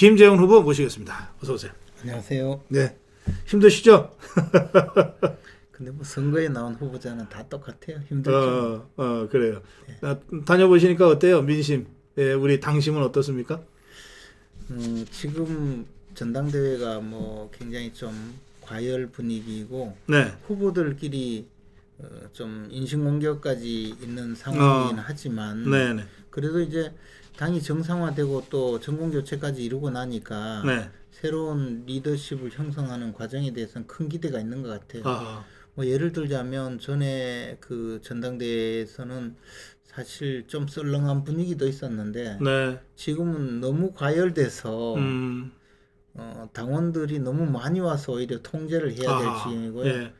김재원 후보 모시겠습니다. 어서 오세요. 안녕하세요. 네, 힘드시죠? 근데 뭐 선거에 나온 후보자는 다 똑같아요. 힘들죠. 그래요. 다녀보시니까 어때요? 민심, 우리 당심은 어떻습니까? 지금 전당대회가 뭐 굉장히 좀 과열 분위기이고 네, 후보들끼리 좀 인신공격까지 있는 상황이긴 하지만 네, 네, 그래도 이제 당이 정상화되고 또 정권교체까지 이루고 나니까 네. 새로운 리더십을 형성하는 과정에 대해서는 큰 기대가 있는 것 같아요. 아, 뭐 예를 들자면 전에 그 전당대회에서는 사실 좀 썰렁한 분위기도 있었는데 네, 지금은 너무 과열돼서 음, 당원들이 너무 많이 와서 오히려 통제를 해야 될 아하, 지경이고요. 예,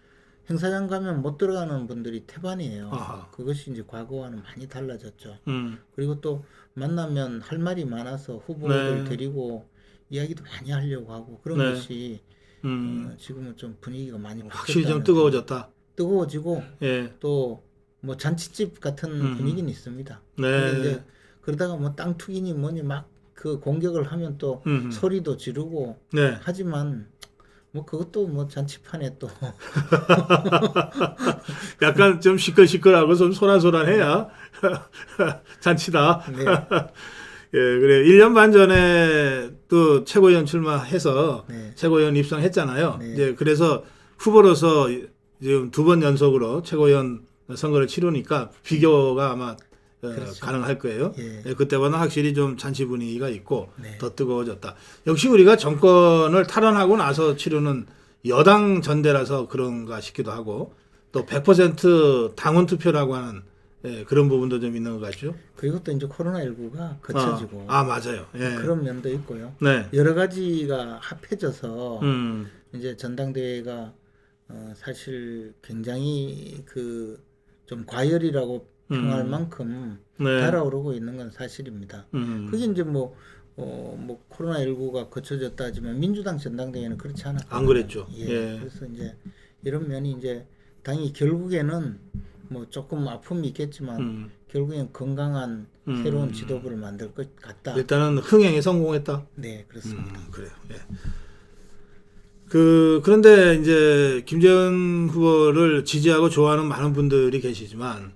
행사장 가면 못 들어가는 분들이 태반이에요. 아하. 그것이 이제 과거와는 많이 달라졌죠. 음, 그리고 또 만나면 할 말이 많아서 후보들 네, 데리고 이야기도 많이 하려고 하고 그런 네, 것이 지금은 좀 분위기가 많이 확실히 좀 바뀌었다는 뜨거워졌다. 뜨거워지고 예, 또 뭐 잔치집 같은 분위기는 있습니다. 근데 네, 이제 그러다가 뭐 땅 투기니 뭐니 막 그 공격을 하면 또 소리도 지르고 네. 하지만 뭐 그것도 뭐 잔치판에 또 약간 좀 시끌시끌하고 좀 소란소란해야 잔치다. 네, 예, 그래. 1년 반 전에 또 최고위원 출마해서 네. 최고위원 입성했잖아요. 네. 이제 그래서 후보로서 지금 2번 연속으로 최고위원 선거를 치르니까 비교가 아마 그렇죠. 가능할 거예요. 예. 예, 그때보다 확실히 좀 잔치 분위기가 있고 네. 더 뜨거워졌다. 역시 우리가 정권을 탈환하고 나서 치르는 여당 전대라서 그런가 싶기도 하고 또 100% 당원 투표라고 하는 그런 부분도 좀 있는 것 같죠. 그리고 또 이제 코로나19가 거쳐지고 맞아요. 예. 그런 면도 있고요. 네. 여러 가지가 합해져서 음. 이제 전당대회가 사실 굉장히 그 좀 과열이라고 평할 만큼 네. 달아오르고 있는 건 사실입니다. 그게 이제 뭐 코로나19가 거쳐졌다 하지만 민주당 전당대회는 그렇지 않았거든요. 안 그랬죠. 예. 예. 그래서 이제 이런 면이 이제 당이 결국에는 뭐 조금 아픔이 있겠지만 결국엔 건강한 새로운 지도부를 만들 것 같다. 일단은 흥행에 성공했다. 네, 그렇습니다. 그래요. 예. 그런데 이제 김재원 후보를 지지하고 좋아하는 많은 분들이 계시지만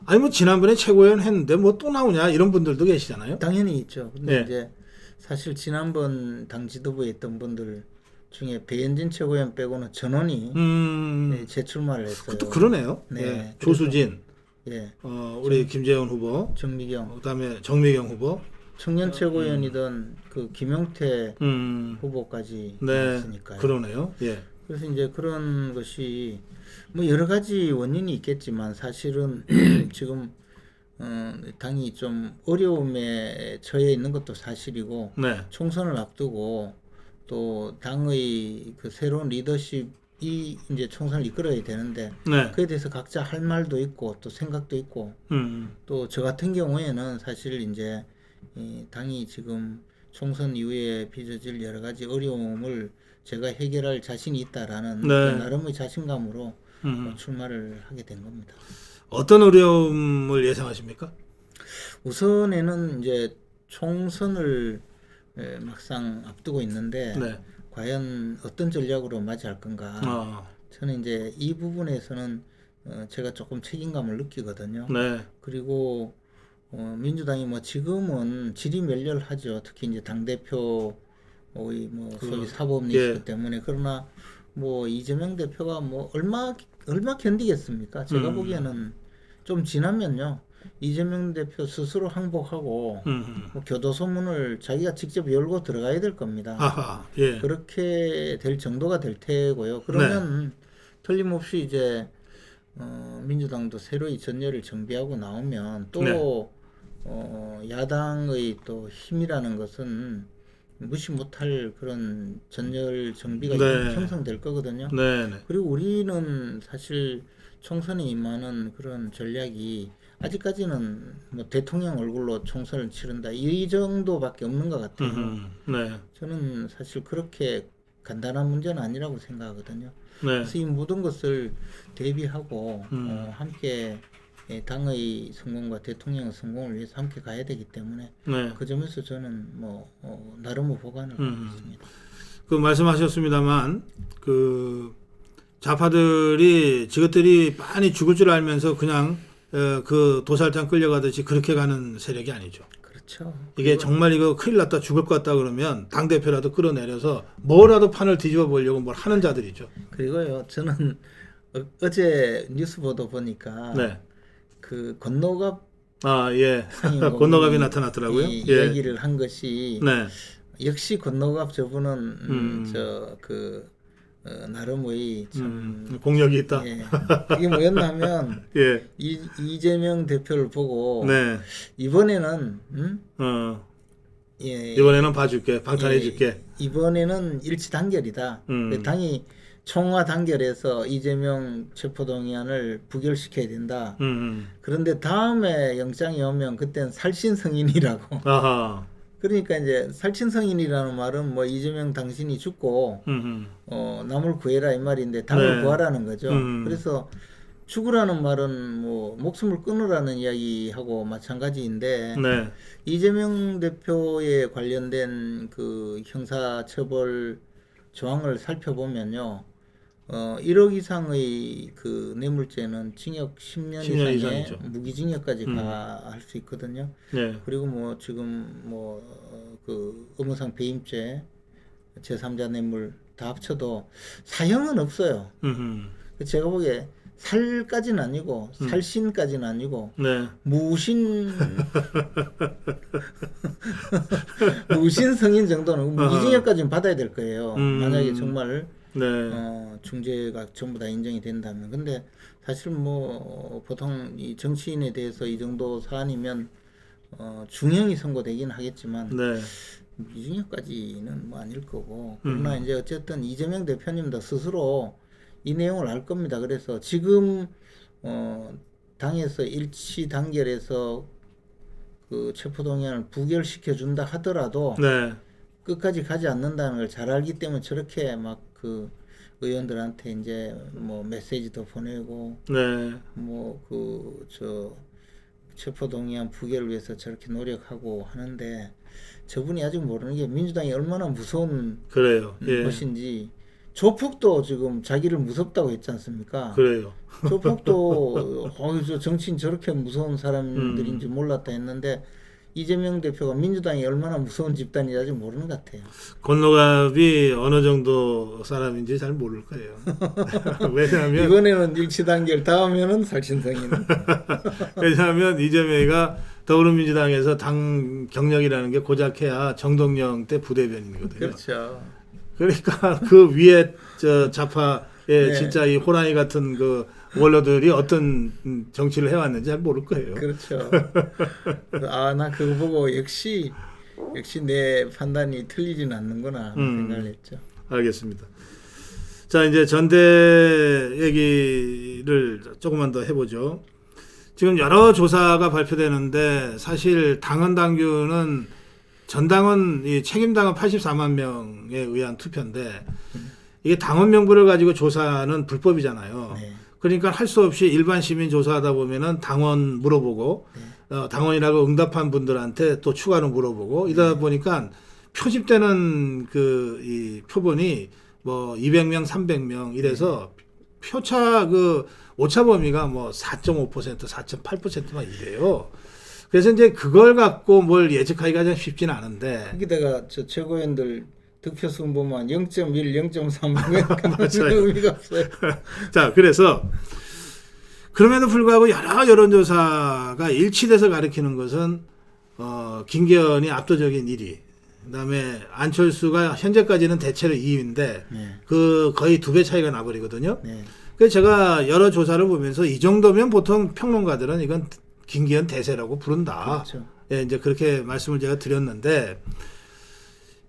아니 뭐 지난번에 최고위원 했는데 뭐 또 나오냐 이런 분들도 계시잖아요. 당연히 있죠. 근데 네. 이제 사실 지난번 당 지도부에 있던 분들 중에 배현진 최고위원 빼고는 전원이 네, 재출마를 했어요. 또 그러네요. 네. 예. 조수진, 예, 우리 김재원 후보, 정미경, 그다음에 정미경 후보, 청년 최고위원이던 그 김용태 네, 후보까지 나왔으니까요. 그러네요. 예, 그래서 이제 그런 것이 뭐 여러 가지 원인이 있겠지만 사실은 지금 당이 좀 어려움에 처해 있는 것도 사실이고 네, 총선을 앞두고 또 당의 그 새로운 리더십이 이제 총선을 이끌어야 되는데 네, 그에 대해서 각자 할 말도 있고 또 생각도 있고 또 저 같은 경우에는 사실 이제 이 당이 지금 총선 이후에 빚어질 여러 가지 어려움을 제가 해결할 자신이 있다라는 네. 그 나름의 자신감으로 출마를 하게 된 겁니다. 어떤 어려움을 예상하십니까? 우선에는 이제 총선을 막상 앞두고 있는데 네, 과연 어떤 전략으로 맞이할 건가. 저는 이제 이 부분에서는 제가 조금 책임감을 느끼거든요. 네, 그리고 민주당이 뭐 지금은 지리멸렬하죠. 특히 이제 당대표의 뭐 소위 사법 리스크 때문에. 그러나 뭐 이재명 대표가 뭐 얼마 견디겠습니까? 제가 보기에는 좀 지나면요. 이재명 대표 스스로 항복하고 뭐 교도소문을 자기가 직접 열고 들어가야 될 겁니다. 아하, 예, 그렇게 될 정도가 될 테고요. 그러면 틀림없이 이제 민주당도 새로이 전열을 정비하고 나오면 또 야당의 또 힘이라는 것은 무시 못할 그런 전열 정비가 형성될 거거든요. 네, 그리고 우리는 사실 총선에 임하는 그런 전략이 아직까지는 뭐 대통령 얼굴로 총선을 치른다 이 정도밖에 없는 것 같아요. 네, 저는 사실 그렇게 간단한 문제는 아니라고 생각하거든요. 네, 그래서 이 모든 것을 대비하고 함께 당의 성공과 대통령의 성공을 위해서 함께 가야 되기 때문에 네. 그 점에서 저는 뭐 나름의 보관을 하고 있습니다. 그 말씀하셨습니다만 그 좌파들이 지것들이 많이 죽을 줄 알면서 그냥 그 도살장 끌려가듯이 그렇게 가는 세력이 아니죠. 그렇죠. 이게 정말 이거 큰일 났다 죽을 것 같다 그러면 당대표라도 끌어내려서 뭐라도 판을 뒤집어 보려고 뭘 하는 자들이죠. 그리고요, 저는 어제 뉴스 보도 보니까 네. 그 건너갑 아, 예. 상임 건너갑이 나타났더라고요. 이 예. 이야기를 한 것이 네. 역시 건너갑 저분은 나름의 참 공력이 있다. 예. 이게 뭐였냐면 예. 이재명 대표를 보고 네. 이번에는 이번에는 봐줄게. 방탄해줄게. 이번에는 일치 단결이다. 당이 총화 단결해서 이재명 체포동의안을 부결시켜야 된다. 그런데 다음에 영장이 오면 그땐 살신성인이라고. 아하. 그러니까 이제 살신성인이라는 말은 뭐 이재명 당신이 죽고 남을 구해라 이 말인데 당을 네. 구하라는 거죠. 그래서 죽으라는 말은 뭐 목숨을 끊으라는 이야기하고 마찬가지인데 네. 이재명 대표에 관련된 그 형사처벌 조항을 살펴보면요. 1억 이상의 그 뇌물죄는 징역 10년 10년 이상의 이상이죠. 무기징역까지 할 수 있거든요. 네. 그리고 뭐 지금 그 업무상 배임죄, 제3자 뇌물 다 합쳐도 사형은 없어요. 제가 보기에 살까지는 아니고 살신까지는 아니고 네. 무신 무신 성인 정도는 무기징역까지는 받아야 될 거예요. 만약에 정말 네. 중죄가 전부 다 인정이 된다면. 근데 사실 뭐 보통 이 정치인에 대해서 이 정도 사안이면 중형이 선고되긴 하겠지만 네. 무기징역까지는 뭐 아닐 거고. 그러나 이제 어쨌든 이재명 대표님도 스스로 이 내용을 알 겁니다. 그래서 지금 당에서 일치 단결해서 그 체포동의안을 부결시켜 준다 하더라도 네. 끝까지 가지 않는다는 걸 잘 알기 때문에 저렇게 막 그 의원들한테 이제 뭐 메시지도 보내고 네. 뭐 그 체포동의안 부결을 위해서 저렇게 노력하고 하는데 저분이 아직 모르는 게 민주당이 얼마나 무서운 그래요. 예. 것인지. 조폭도 지금 자기를 무섭다고 했지 않습니까? 그래요. 조폭도 저 정치인 저렇게 무서운 사람들인지 몰랐다 했는데 이재명 대표가 민주당이 얼마나 무서운 집단인지 아직 모르는 것 같아요. 건너갑이 어느 정도 사람인지 잘 모를 거예요. 왜냐하면 이번에는 일치 단결, 다음에는 살신성인. 왜냐하면 이재명이가 더불어민주당에서 당 경력이라는 게 고작 해야 정동영 때 부대변인이거든요. 그렇죠. 그러니까 그 위에 저 좌파의 네. 진짜 이 호랑이 같은 그 원로들이 어떤 정치를 해왔는지 잘 모를 거예요. 그렇죠. 나 그거 보고 역시 내 판단이 틀리지는 않는구나 생각을 했죠. 알겠습니다. 자, 이제 전대 얘기를 조금만 더 해보죠. 지금 여러 조사가 발표되는데 사실 당헌 당규는 전당원 이 책임당원 84만 명에 의한 투표인데 이게 당원 명부를 가지고 조사는 불법이잖아요. 네. 그러니까 할 수 없이 일반 시민 조사하다 보면은 당원 물어보고 당원이라고 응답한 분들한테 또 추가로 물어보고 이러다 보니까 표집되는 그 이 표본이 뭐 200명, 300명 이래서 표차 그 오차 범위가 뭐 4.5%, 4.8%만 이래요. 그래서 이제 그걸 갖고 뭘 예측하기가 좀 쉽지는 않은데. 거기다가 저 최고위원들 득표수 보면 0.1, 0.3 의미가 없어요. 자, 그래서 그럼에도 불구하고 여러 여론조사가 일치돼서 가리키는 것은 김기현이 압도적인 1위. 그다음에 안철수가 현재까지는 대체로 2위인데 네. 그 거의 2배 차이가 나버리거든요. 네. 그래서 제가 여러 조사를 보면서 이 정도면 보통 평론가들은 이건 김기현 대세라고 부른다. 그렇죠. 예, 이제 그렇게 말씀을 제가 드렸는데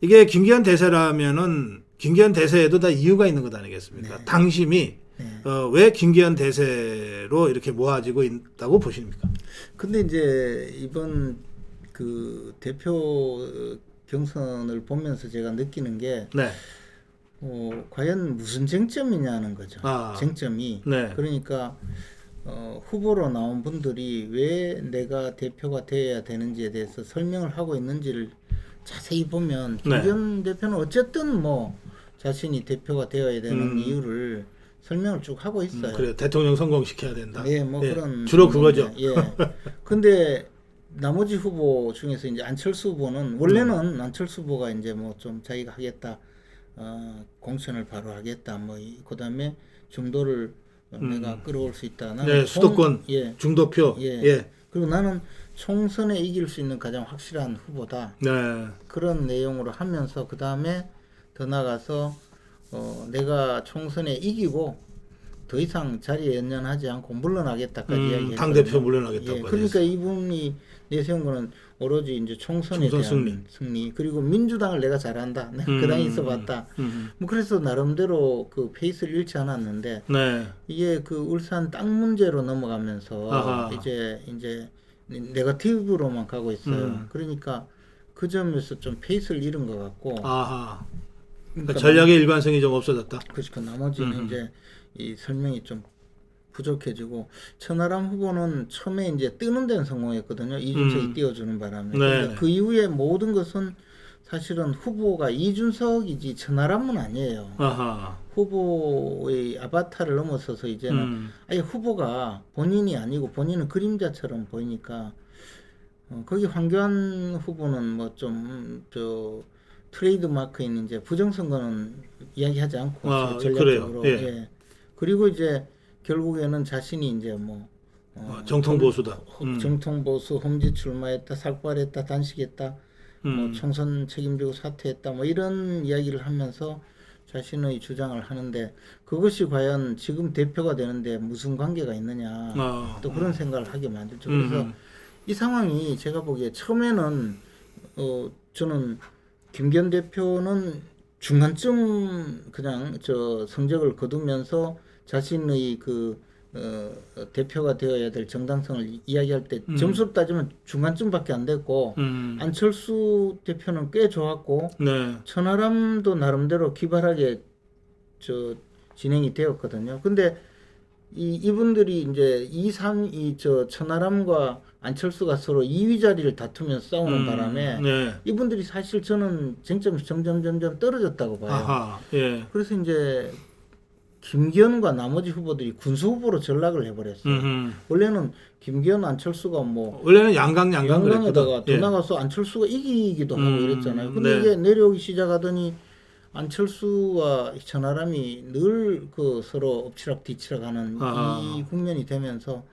이게 김기현 대세라면은 김기현 대세에도 다 이유가 있는 것 아니겠습니까? 네. 당심이 네. 왜 김기현 대세로 이렇게 모아지고 있다고 보십니까? 근데 이제 이번 그 대표 경선을 보면서 제가 느끼는 게 네. 과연 무슨 쟁점이냐는 거죠. 아. 쟁점이. 네. 그러니까 후보로 나온 분들이 왜 내가 대표가 되어야 되는지에 대해서 설명을 하고 있는지를 자세히 보면 네. 김기현 대표는 어쨌든 뭐 자신이 대표가 되어야 되는 이유를 설명을 쭉 하고 있어요. 그래요. 대통령 성공시켜야 된다. 예, 뭐 예. 그런 주로 그거죠. 예. 근데 나머지 후보 중에서 이제 안철수 후보는 원래는 안철수 후보가 이제 뭐 좀 자기가 하겠다, 공천을 바로 하겠다, 뭐 그다음에 중도를 내가 끌어올 수 있다. 나는 네, 수도권 예, 중도표. 예. 예. 그리고 나는 총선에 이길 수 있는 가장 확실한 후보다. 네. 그런 내용으로 하면서 그 다음에 더 나가서 내가 총선에 이기고 더 이상 자리에 연연하지 않고 물러나겠다까지 이야기했거든요. 당 대표 물러나겠다고. 예, 그러니까 이분이 내세운 거는 오로지 이제 총선에 총선 대한 승리. 그리고 민주당을 내가 잘한다. 내가 그 당에 있어봤다. 뭐 그래서 나름대로 그 페이스를 잃지 않았는데 네. 이게 그 울산 땅 문제로 넘어가면서 아하. 이제 네거티브로만 가고 있어요. 그러니까 그 점에서 좀 페이스를 잃은 것 같고. 아하. 그러니까 전략의 일관성이 좀 없어졌다. 그러니까 나머지는 이제 이 설명이 좀 부족해지고 천하람 후보는 처음에 이제 뜨는 데는 성공했거든요. 이준석이 띄워주는 바람에. 네. 근데 그 이후에 모든 것은 사실은 후보가 이준석이지 천하람은 아니에요. 아하. 후보의 아바타를 넘어서서 이제는 아예 후보가 본인이 아니고 본인은 그림자처럼 보이니까 거기 황교안 후보는 뭐 좀 트레이드 마크인 이제 부정선거는 이야기하지 않고 전략적으로 그래요. 예. 예. 그리고 이제 결국에는 자신이 이제 뭐 정통 보수다. 정통 보수 험지 출마했다, 삭발했다, 단식했다, 뭐 총선 책임지고 사퇴했다, 뭐 이런 이야기를 하면서 자신의 주장을 하는데 그것이 과연 지금 대표가 되는데 무슨 관계가 있느냐 또 그런 생각을 하게 만들죠. 그래서 이 상황이 제가 보기에 처음에는 저는 김기현 대표는 중간쯤 그냥 성적을 거두면서 자신의 그 대표가 되어야 될 정당성을 이야기할 때 점수로 따지면 중간쯤밖에 안 됐고 안철수 대표는 꽤 좋았고 네. 천하람도 나름대로 기발하게 진행이 되었거든요. 근데 이분들이 이제 2, 3, 천하람과 안철수가 서로 2위 자리를 다투면서 싸우는 바람에 네. 이분들이 사실 저는 쟁점이 점점 떨어졌다고 봐요. 아하. 예. 그래서 이제 김기현과 나머지 후보들이 군수 후보로 전락을 해버렸어요. 원래는 김기현, 안철수가 뭐 원래는 양강에다가 더 나가서 안철수가 이기기도 하고 이랬잖아요. 근데 네. 이게 내려오기 시작하더니 안철수와 천하람이 늘 그 서로 엎치락 뒤치락 하는 이 국면이 되면서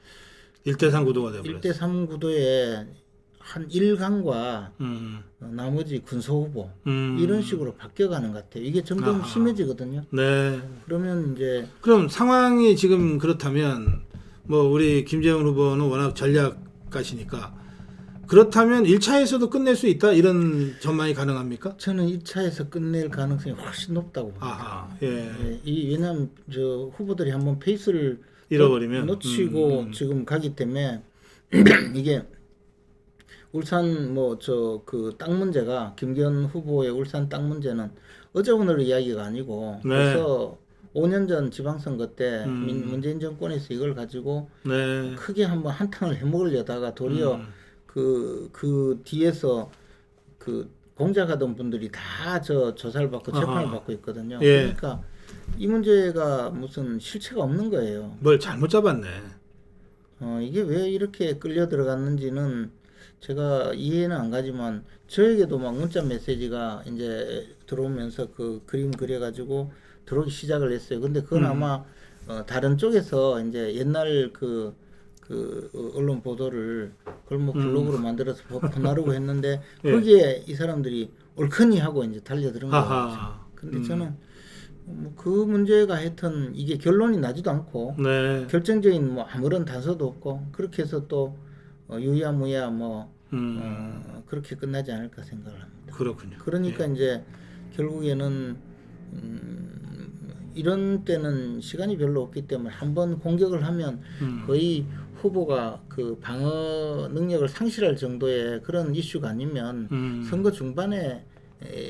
1대3 구도가 되어버렸어요. 1대3 구도에 한 1강과 나머지 군소 후보 이런 식으로 바뀌어가는 것 같아요. 이게 점점 심해지거든요. 네. 그러면 이제 그럼 상황이 지금 그렇다면 뭐 우리 김재원 후보는 워낙 전략가시니까 그렇다면 1차에서도 끝낼 수 있다 이런 전망이 가능합니까? 저는 2차에서 끝낼 가능성이 훨씬 높다고 봅니다. 아하. 예. 왜냐하면 후보들이 한번 페이스를 잃어버리면 놓치고 지금 가기 때문에 이게 울산 그 땅 문제가 김기현 후보의 울산 땅 문제는 어제 오늘 이야기가 아니고 네. 벌써 5년 전 지방선거 때 문재인 정권에서 이걸 가지고 네. 크게 한번 한탕을 해먹으려다가 도리어 그 뒤에서 그 공작하던 분들이 다 조사를 받고 재판을 받고 있거든요. 예. 그러니까 이 문제가 무슨 실체가 없는 거예요. 뭘 잘못 잡았네. 이게 왜 이렇게 끌려 들어갔는지는 제가 이해는 안 가지만 저에게도 막 문자 메시지가 이제 들어오면서 그 그림 그려가지고 들어오기 시작을 했어요. 근데 그건 아마 다른 쪽에서 이제 옛날 그 언론 보도를 그걸 뭐 블로그로 만들어서 보내려고 했는데 예. 거기에 이 사람들이 옳거니 하고 이제 달려들은 거죠. 아하. 근데 저는 뭐 그 문제가 하여튼 이게 결론이 나지도 않고 네. 결정적인 뭐 아무런 단서도 없고 그렇게 해서 또 유야무야 뭐 그렇게 끝나지 않을까 생각을 합니다. 그렇군요. 그러니까 이제 결국에는 이런 때는 시간이 별로 없기 때문에 한번 공격을 하면 거의 후보가 그 방어 능력을 상실할 정도의 그런 이슈가 아니면 선거 중반에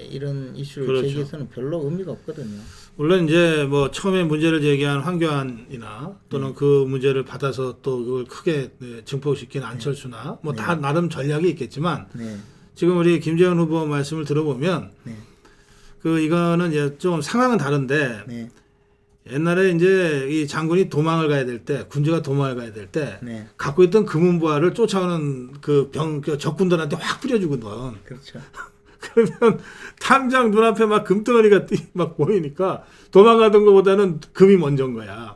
이런 이슈를 그렇죠. 제기해서는 별로 의미가 없거든요. 물론 이제 뭐 처음에 문제를 제기한 황교안이나 또는 그 문제를 받아서 또 그걸 크게 증폭시킨 안철수나 뭐 다 나름 전략이 있겠지만 네. 지금 우리 김재원 후보 말씀을 들어보면 네. 그 이거는 이제 좀 상황은 다른데 네. 옛날에 이제 이 장군이 도망을 가야 될 때 군주가 도망을 가야 될 때 네. 갖고 있던 금은보화를 쫓아오는 그 적군들한테 확 뿌려주거든. 그렇죠. 그러면 당장 눈앞에 막 금덩어리가 막 보이니까 도망가던 것보다는 금이 먼저인 거야.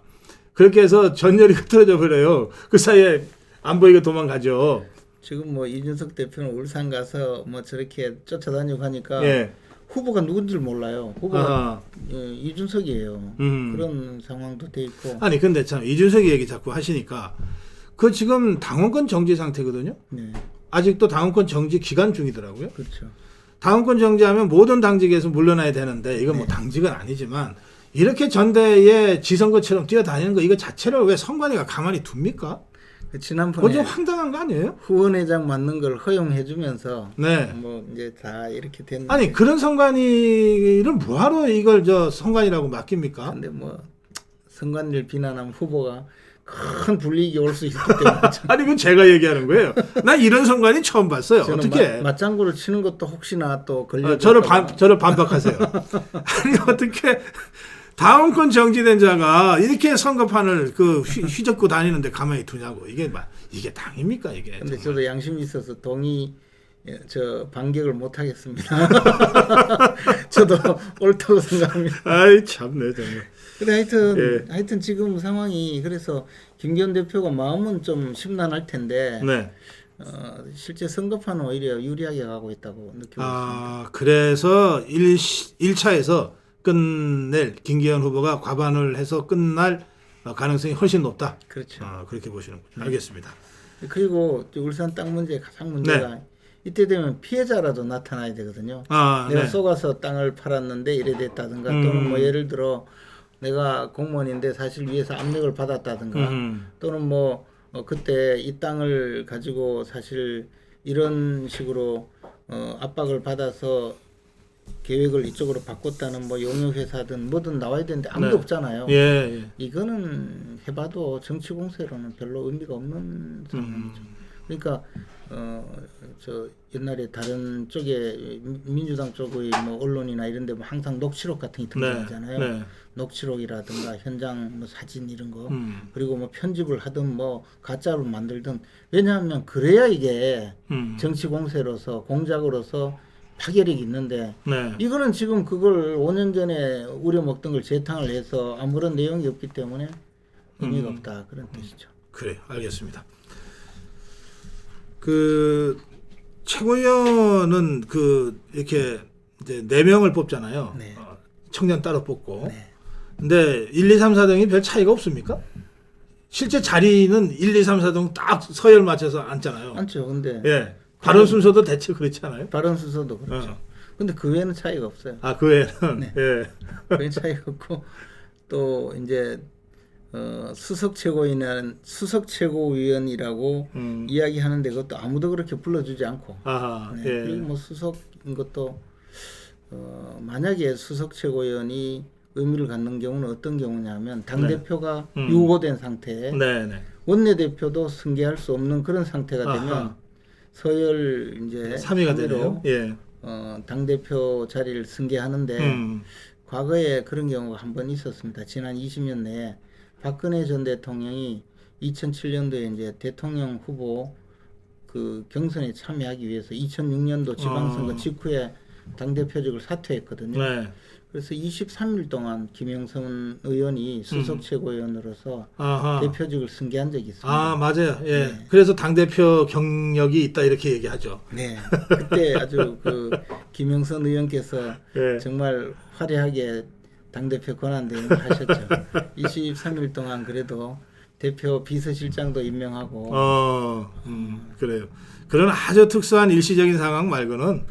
그렇게 해서 전열이 흐트러져 버려요. 그 사이에 안 보이게 도망가죠. 지금 뭐 이준석 대표는 울산 가서 뭐 저렇게 쫓아다니고 하니까 예. 후보가 누군지 몰라요. 후보가 아하. 이준석이에요. 그런 상황도 돼 있고. 아니 근데 참 이준석이 얘기 자꾸 하시니까 그 지금 당원권 정지 상태거든요. 네. 아직도 당원권 정지 기간 중이더라고요. 그렇죠. 당원권 정지하면 모든 당직에서 물러나야 되는데 이건 뭐 당직은 아니지만 이렇게 전대에 지선거처럼 뛰어다니는 거 이거 자체를 왜 선관위가 가만히 둡니까? 그 지난번에 그건 좀 황당한 거 아니에요? 후원회장 맞는 걸 허용해주면서 네. 뭐 이제 다 이렇게 됐는데. 아니 그런 선관위를 뭐하러 이걸 저 선관위라고 맡깁니까? 근데 뭐 선관위를 비난하면 후보가 큰 불이익이 올 수 있기 때문에 아니 그건 제가 얘기하는 거예요. 나 이런 선관위 처음 봤어요. 저는 어떻게? 맞장구를 치는 것도 혹시나 또 걸려. 저를 반박하세요. 아니 어떻게 당원권 정지된 자가 이렇게 선거판을 그 휘젓고 다니는데 가만히 두냐고 이게 당입니까 이게? 근데 정말. 저도 양심이 있어서 반격을 못 하겠습니다. 저도 옳다고 생각합니다. 아이 참네 정말. 근데 하여튼 지금 상황이 그래서 김기현 대표가 마음은 좀 심란할 텐데 네. 실제 선거판은 오히려 유리하게 가고 있다고 느끼고 있습니다. 그래서 1차에서 끝낼 김기현 후보가 과반을 해서 끝날 가능성이 훨씬 높다. 그렇죠. 그렇게 보시는군요. 알겠습니다. 그리고 울산 땅 문제 가장 문제가 이때 되면 피해자라도 나타나야 되거든요. 내가 속아서 땅을 팔았는데 이래 됐다든가 또는 뭐 예를 들어 내가 공무원인데 사실 위에서 압력을 받았다든가 또는 뭐 그때 이 땅을 가지고 사실 이런 식으로 압박을 받아서 계획을 이쪽으로 바꿨다는 뭐 용역회사든 뭐든 나와야 되는데 아무도 없잖아요. 예. 이거는 해봐도 정치 공세로는 별로 의미가 없는 상황이죠. 그러니까 저 옛날에 다른 쪽에 민주당 쪽의 뭐 언론이나 이런데 뭐 항상 녹취록 같은 게 등장하잖아요. 네. 녹취록이라든가 현장 뭐 사진 이런 거 그리고 뭐 편집을 하든 뭐 가짜로 만들든 왜냐하면 그래야 이게 정치 공세로서 공작으로서 파괴력이 있는데 이거는 지금 그걸 5년 전에 우려먹던 걸 재탕을 해서 아무런 내용이 없기 때문에 의미가 없다 그런 뜻이죠. 그래요. 알겠습니다. 그 최고위원은 그 이렇게 이제 4명을 뽑잖아요. 네. 청년 따로 뽑고. 네. 근데 1, 2, 3, 4등이 별 차이가 없습니까? 실제 자리는 1, 2, 3, 4등 딱 서열 맞춰서 앉잖아요. 않죠. 근데 예. 발언 순서도 대체 그렇지 않아요? 발언 순서도 그렇죠. 근데 그 외에는 차이가 없어요. 그 외에는 네. 예. 그 외에는 차이가 없고 또 이제 수석 최고위원이라고 이야기하는데 그것도 아무도 그렇게 불러주지 않고. 네. 그리고 뭐 수석인 것도 만약에 수석 최고위원이 의미를 갖는 경우는 어떤 경우냐면 당 대표가 유보된 상태에 원내대표도 승계할 수 없는 그런 상태가 되면 서열 이제 3위가 되네요. 예. 당 대표 자리를 승계하는데 과거에 그런 경우가 한 번 있었습니다. 지난 20년 내에 박근혜 전 대통령이 2007년도에 이제 대통령 후보 그 경선에 참여하기 위해서 2006년도 지방선거 직후에 당 대표직을 사퇴했거든요. 그래서 23일 동안 김영선 의원이 수석 최고위원으로서 대표직을 승계한 적이 있습니다. 맞아요. 예. 그래서 당 대표 경력이 있다 이렇게 얘기하죠. 네. 그때 아주 그 김영선 의원께서 정말 화려하게 당 대표 권한대행을 하셨죠. 23일 동안 그래도 대표 비서실장도 임명하고. 그래요. 그런 아주 특수한 일시적인 상황 말고는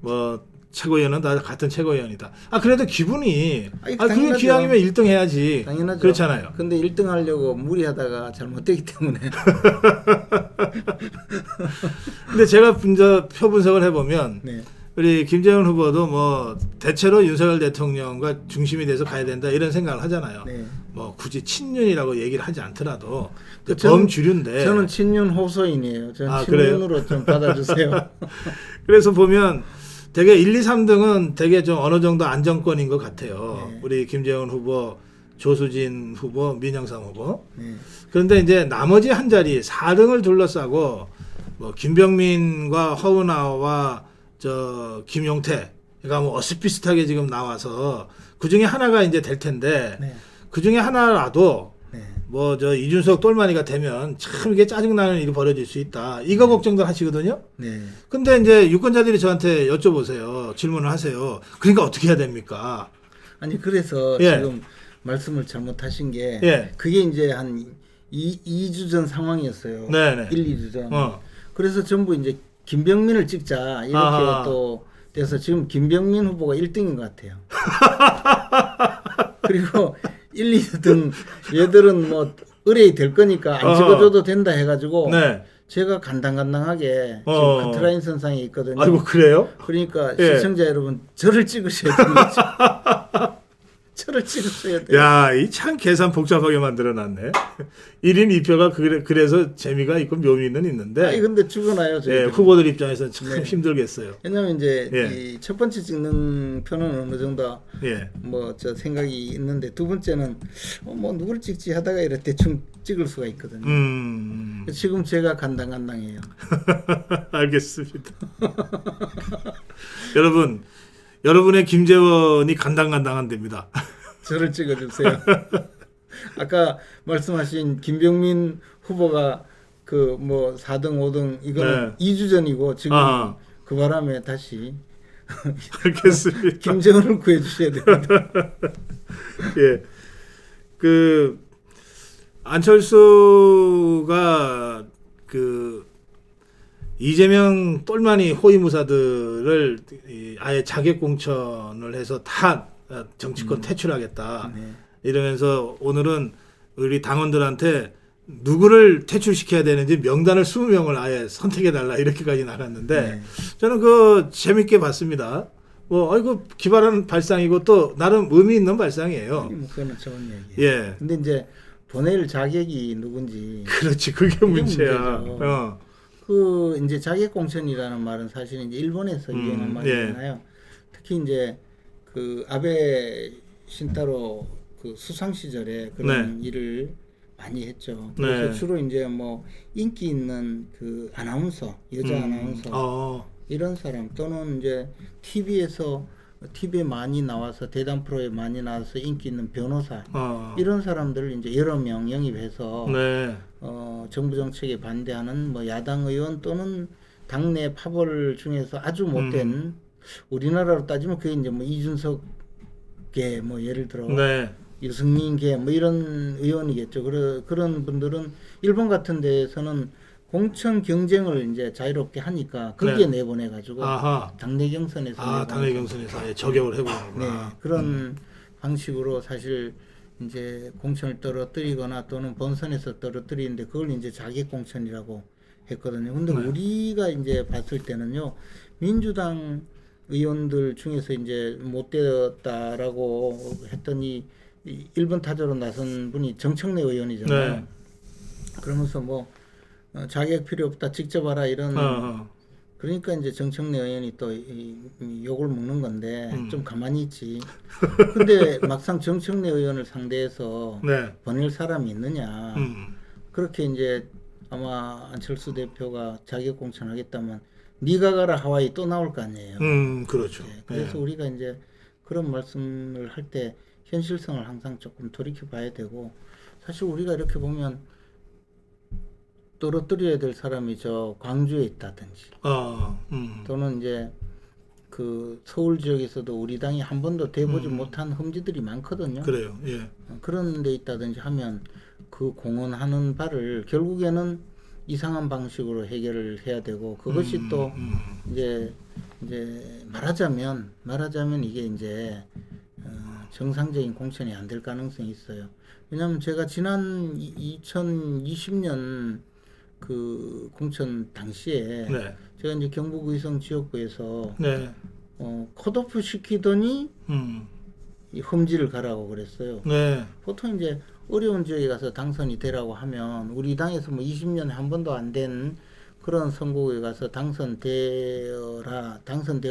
뭐 최고위원은 다 같은 최고위원이다. 그래도 기분이 그게 기왕이면 1등 해야지. 당연하죠. 그렇잖아요. 근데 1등 하려고 무리하다가 잘못되기 때문에. 근데 제가 표 분석을 해보면 우리 김재원 후보도 뭐 대체로 윤석열 대통령과 중심이 돼서 가야 된다 이런 생각을 하잖아요. 네. 뭐 굳이 친윤이라고 얘기를 하지 않더라도 그 범주류인데. 저는 친윤 호소인이에요. 저는 아, 친윤으로 좀 받아주세요. 그래서 보면 되게 1, 2, 3등은 되게 좀 어느 정도 안정권인 것 같아요. 네. 우리 김재원 후보, 조수진 후보, 민영삼 후보. 네. 그런데 이제 나머지 한 자리 4등을 둘러싸고 뭐 김병민과 허은하와 저 김용태 그러니까 뭐 어슷비슷하게 지금 나와서 그 중에 하나가 이제 될 텐데 네. 그 중에 하나라도 네. 뭐 저 이준석 똘마니가 되면 참 이게 짜증나는 일이 벌어질 수 있다. 이거 걱정들 하시거든요. 네. 근데 이제 유권자들이 저한테 여쭤보세요. 질문을 하세요. 그러니까 어떻게 해야 됩니까? 아니 그래서 예. 지금 말씀을 잘못하신 게 예. 그게 이제 한 2주 전 상황이었어요. 네네. 1, 2주 전. 어. 그래서 전부 이제 김병민을 찍자 이렇게 아하. 또 돼서 지금 김병민 후보가 1등인 것 같아요. 그리고 1, 2등 얘들은 뭐 의뢰이 될 거니까 안 어허. 찍어줘도 된다 해가지고 네. 제가 간당간당하게 지금 어. 커트라인 선상에 있거든요. 아이고 그래요? 그러니까 예. 시청자 여러분 저를 찍으셔야 됩니다. 저를 찍으셔야 돼요. 야, 이 참 계산 복잡하게 만들어놨네. 1인 2표가 그래서 재미가 있고 묘미는 있는데 아니 근데 죽어나요 저희. 예, 후보들 입장에서는 참 네. 힘들겠어요. 왜냐면 이제 예. 이 첫 번째 찍는 표는 어느 정도 예. 뭐 저 생각이 있는데 두 번째는 뭐 누구를 찍지 하다가 이렇게 대충 찍을 수가 있거든요. 지금 제가 간당간당해요. 알겠습니다. 여러분의 김재원이 간당간당한답니다. 저를 찍어주세요. 아까 말씀하신 김병민 후보가 그 뭐 4등, 5등 이거는 네. 2주 전이고 지금 아하. 그 바람에 다시 알겠습니다. 김재원을 구해주셔야 됩니다. 예. 그 안철수가 그 이재명 똘마니 호위무사들을 아예 자객 공천을 해서 다 정치권 퇴출하겠다. 네. 이러면서 오늘은 우리 당원들한테 누구를 퇴출시켜야 되는지 명단을 20명을 아예 선택해달라 이렇게까지 나갔는데 네. 저는 그 재밌게 봤습니다. 뭐 아이고 기발한 발상이고 또 나름 의미 있는 발상이에요. 뭐 그거는 좋은 얘기예요. 예, 근데 이제 보낼 자격이 누군지 그렇지 그게 문제야. 문제죠. 어. 그 이제 자객공천이라는 말은 사실 이제 일본에서 유행한 말이잖아요. 특히 이제 그 아베 신타로 그 수상 시절에 그런 일을 많이 했죠. 그래서 네. 주로 이제 뭐 인기 있는 그 아나운서, 여자 아나운서 이런 사람 또는 이제 TV에 많이 나와서 대담 프로에 많이 나와서 인기 있는 변호사 이런 사람들을 이제 여러 명 영입해서 네. 정부 정책에 반대하는 뭐 야당 의원 또는 당내 파벌 중에서 아주 못된 우리나라로 따지면 그게 이제 뭐 이준석계 뭐 예를 들어 네. 유승민계 뭐 이런 의원이겠죠. 그런 분들은 일본 같은 데에서는 공천 경쟁을 이제 자유롭게 하니까 거기에 네. 내보내 가지고 아하. 당내 경선에서 당내 경선에서 아예 저격을 해보는구나. 네, 그런 방식으로 사실 이제 공천을 떨어뜨리거나 또는 본선에서 떨어뜨리는데 그걸 이제 자객 공천이라고 했거든요. 근데 네. 우리가 이제 봤을 때는요, 민주당 의원들 중에서 이제 못 되었다라고 했더니 1번 타자로 나선 분이 정청래 의원이잖아요. 네. 그러면서 뭐 자격 필요 없다, 직접 하라 이런. 그러니까 이제 정청래 의원이 또 욕을 먹는 건데 좀 가만히 있지. 근데 막상 정청래 의원을 상대해서 네. 보낼 사람이 있느냐. 그렇게 이제 아마 안철수 대표가 자격 공천하겠다면 네가 가라 하와이 또 나올 거 아니에요. 그렇죠. 네, 그래서 우리가 이제 그런 말씀을 할 때 현실성을 항상 조금 돌이켜 봐야 되고, 사실 우리가 이렇게 보면 떨어뜨려야 될 사람이 저 광주에 있다든지 또는 이제 그 서울 지역에서도 우리 당이 한 번도 돼보지 못한 험지들이 많거든요. 그래요. 예. 그런 데 있다든지 하면 그 공헌하는 바를 결국에는 이상한 방식으로 해결을 해야 되고, 그것이 또 이제 말하자면 이게 이제 정상적인 공천이 안 될 가능성이 있어요. 왜냐하면 제가 지난 2020년 그 공천 당시에 네. 제가 이제 경북 의성 지역구에서 네. 컷오프 시키더니 음. 이 험지를 가라고 그랬어요. 네. 보통 이제 어려운 지역에 가서 당선이 되라고 하면 우리 당에서 뭐 20년에 한 번도 안 된 그런 선거구에 가서 당선되어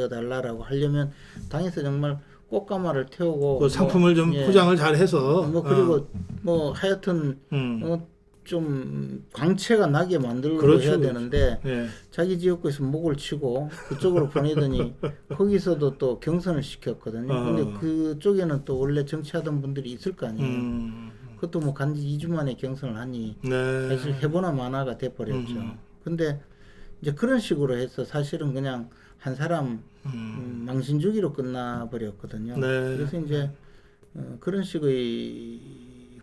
달라라고 하려면 당에서 정말 꽃가마를 태우고 그 상품을 좀 예, 포장을 잘 해서 뭐 그리고 뭐 하여튼 좀 광채가 나게 만들고 그렇죠, 해야 그렇죠. 되는데 예. 자기 지역구에서 목을 치고 그쪽으로 보내더니 거기서도 또 경선을 시켰거든요. 근데 그쪽에는 또 원래 정치하던 분들이 있을 거 아니에요. 그것도 뭐 간지 2주 만에 경선을 하니 네. 사실 해보나 마나가 돼버렸죠. 근데 이제 그런 식으로 해서 사실은 그냥 한 사람 망신주기로 끝나버렸거든요. 네. 그래서 이제 그런 식의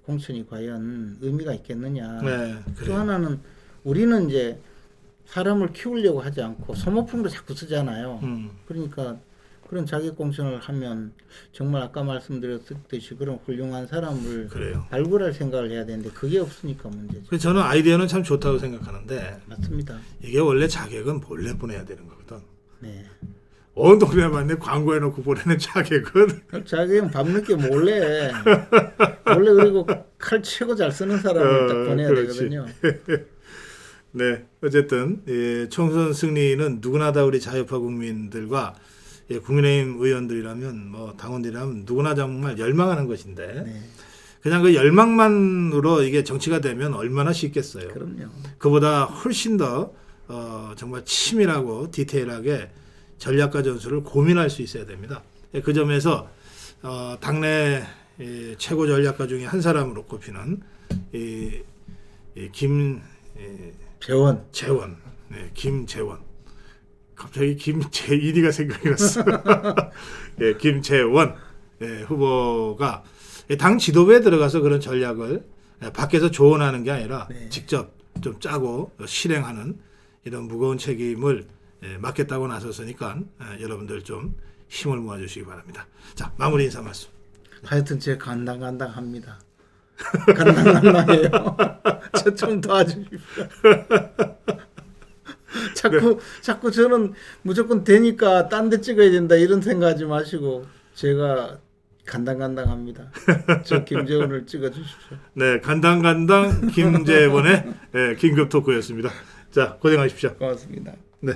공천이 과연 의미가 있겠느냐. 네. 또 그래요. 하나는 우리는 이제 사람을 키우려고 하지 않고 소모품으로 자꾸 쓰잖아요. 그러니까 그런 자격 공천을 하면 정말 아까 말씀드렸듯이 그런 훌륭한 사람을 그래요. 발굴할 생각을 해야 되는데 그게 없으니까 문제죠. 그래서 저는 아이디어는 참 좋다고 생각하는데 맞습니다. 이게 원래 자격은 몰래 보내야 되는 거거든. 네. 온 동네만에 광고해놓고 보내는 자격은 자기는 밤늦게 몰래 그리고 칼 치고 잘 쓰는 사람을 딱 보내야 그렇지. 되거든요. 네, 어쨌든 총선 승리는 누구나 다 우리 자유파 국민들과 국민의힘 의원들이라면 뭐 당원들이라면 누구나 정말 열망하는 것인데 네. 그냥 그 열망만으로 이게 정치가 되면 얼마나 쉽겠어요. 그럼요. 그보다 훨씬 더 정말 치밀하고 디테일하게 전략과 전술을 고민할 수 있어야 됩니다. 그 점에서 당내 최고 전략가 중에 한 사람으로 꼽히는 재원. 네, 김재원. 갑자기 김재일이가 생각이 났어. 예, 김재원 후보가 당 지도부에 들어가서 그런 전략을 밖에서 조언하는 게 아니라 네. 직접 좀 짜고 실행하는 이런 무거운 책임을 맡겠다고 나섰으니까 여러분들 좀 힘을 모아주시기 바랍니다. 자, 마무리 인사 말씀. 하여튼 제 간당간당합니다. 간당간당해요. 저 좀 도와주십시오. 자꾸 저는 무조건 되니까 딴 데 찍어야 된다 이런 생각하지 마시고 제가 간당간당합니다. 저 김재원을 찍어주십시오. 네, 간당간당 김재원의 긴급 토크였습니다. 자, 고생하십시오. 고맙습니다. 네.